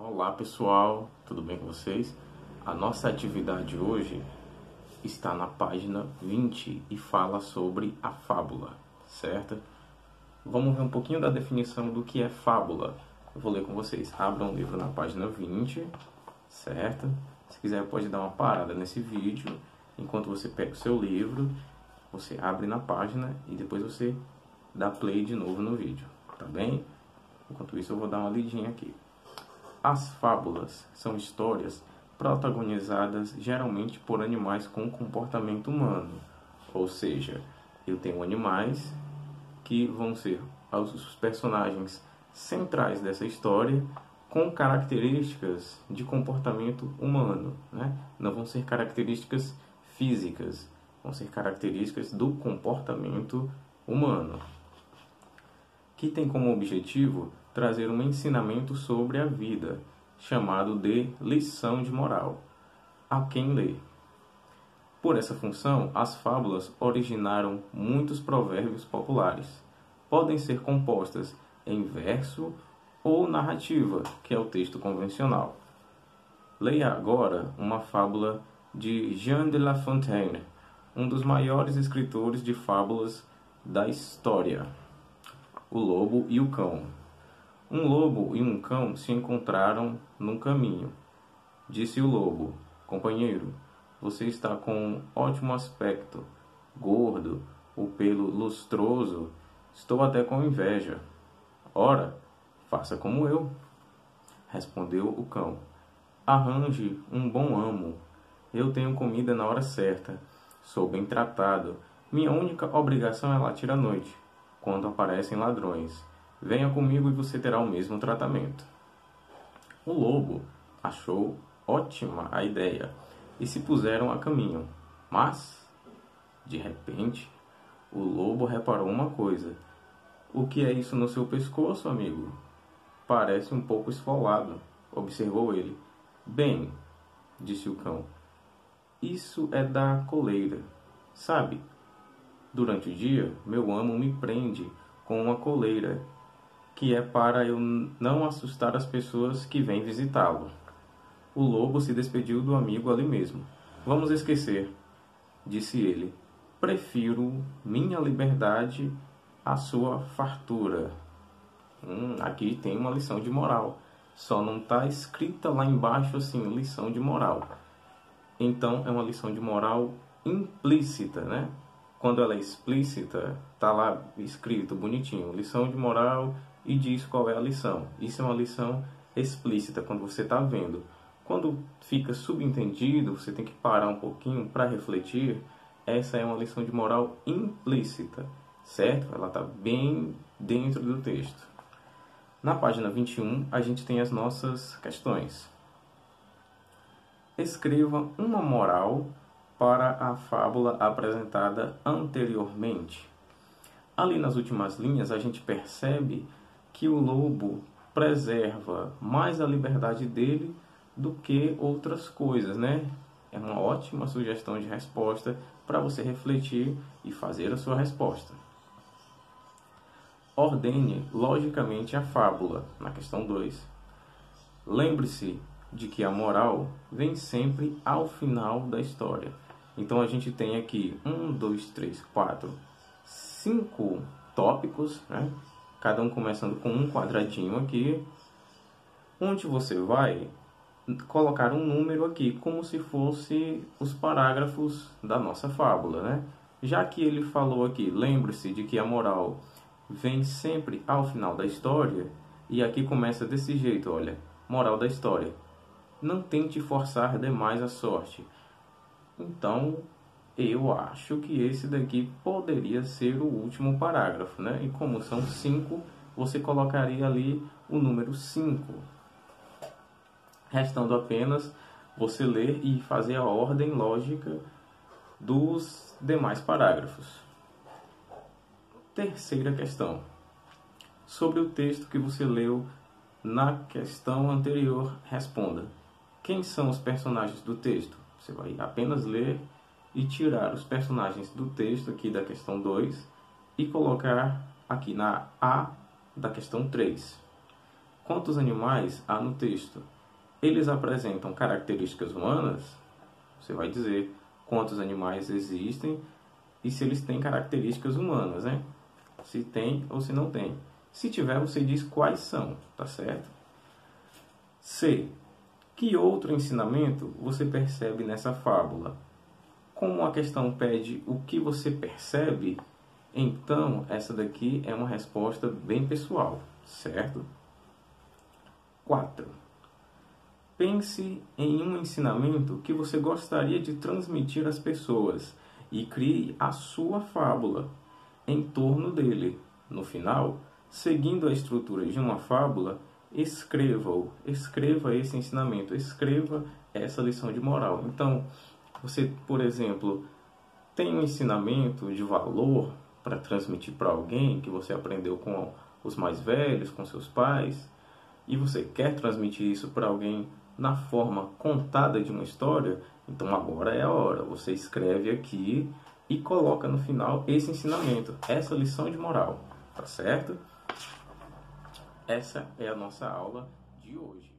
Olá pessoal, tudo bem com vocês? A nossa atividade hoje está na página 20 e fala sobre a fábula, certo? Vamos ver um pouquinho da definição do que é fábula. Eu vou ler com vocês. Abram o livro na página 20, certo? Se quiser pode dar uma parada nesse vídeo, enquanto você pega o seu livro, você abre na página e depois você dá play de novo no vídeo, tá bem? Enquanto isso eu vou dar uma lidinha aqui. As fábulas são histórias protagonizadas geralmente por animais com comportamento humano. Ou seja, eu tenho animais que vão ser os personagens centrais dessa história com características de comportamento humano, né? Não vão ser características físicas, vão ser características do comportamento humano, que tem como objetivo trazer um ensinamento sobre a vida, chamado de lição de moral, a quem lê. Por essa função, as fábulas originaram muitos provérbios populares. Podem ser compostas em verso ou narrativa, que é o texto convencional. Leia agora uma fábula de Jean de La Fontaine, um dos maiores escritores de fábulas da história. O Lobo e o Cão. Um lobo e um cão se encontraram num caminho. Disse o lobo: companheiro, você está com um ótimo aspecto, gordo, o pelo lustroso, estou até com inveja. Ora, faça como eu, respondeu o cão. Arranje um bom amo. Eu tenho comida na hora certa, sou bem tratado. Minha única obrigação é latir à noite, quando aparecem ladrões. Venha comigo e você terá o mesmo tratamento. O lobo achou ótima a ideia e se puseram a caminho. Mas, de repente, o lobo reparou uma coisa. O que é isso no seu pescoço, amigo? Parece um pouco esfolado, observou ele. Bem, disse o cão, isso é da coleira. Sabe, durante o dia, meu amo me prende com uma coleira, que é para eu não assustar as pessoas que vêm visitá-lo. O lobo se despediu do amigo ali mesmo. Vamos esquecer, disse ele. Prefiro minha liberdade à sua fartura. Aqui tem uma lição de moral. Só não está escrita lá embaixo assim, lição de moral. Então é uma lição de moral implícita, né? Quando ela é explícita, está lá escrito bonitinho, lição de moral, e diz qual é a lição. Isso é uma lição explícita, quando você está vendo. Quando fica subentendido, você tem que parar um pouquinho para refletir. Essa é uma lição de moral implícita, certo? Ela está bem dentro do texto. Na página 21, a gente tem as nossas questões. Escreva uma moral para a fábula apresentada anteriormente. Ali nas últimas linhas, a gente percebe que o lobo preserva mais a liberdade dele do que outras coisas, né? É uma ótima sugestão de resposta para você refletir e fazer a sua resposta. Ordene logicamente a fábula, na questão 2. Lembre-se de que a moral vem sempre ao final da história. Então a gente tem aqui 5 tópicos, né? Cada um começando com um quadradinho aqui, onde você vai colocar um número aqui, como se fosse os parágrafos da nossa fábula, né? Já que ele falou aqui, lembre-se de que a moral vem sempre ao final da história, e aqui começa desse jeito, olha, moral da história. Não tente forçar demais a sorte. Então, eu acho que esse daqui poderia ser o último parágrafo, né? E como são 5, você colocaria ali o número 5. Restando apenas você ler e fazer a ordem lógica dos demais parágrafos. Terceira questão. Sobre o texto que você leu na questão anterior, responda. Quem são os personagens do texto? Você vai apenas ler e tirar os personagens do texto aqui da questão 2 e colocar aqui na A da questão 3. Quantos animais há no texto? eles apresentam características humanas, você vai dizer quantos animais existem e se eles têm características humanas, né? Se tem ou se não tem. Se tiver, você diz quais são, tá certo? C. Que outro ensinamento você percebe nessa fábula? Como a questão pede o que você percebe, então essa daqui é uma resposta bem pessoal, certo? 4. Pense em um ensinamento que você gostaria de transmitir às pessoas e crie a sua fábula em torno dele. No final, seguindo a estrutura de uma fábula, escreva-o, escreva esse ensinamento, escreva essa lição de moral. Então, você, por exemplo, tem um ensinamento de valor para transmitir para alguém que você aprendeu com os mais velhos, com seus pais, e você quer transmitir isso para alguém na forma contada de uma história, então agora é a hora. Você escreve aqui e coloca no final esse ensinamento, essa lição de moral, tá certo? Essa é a nossa aula de hoje.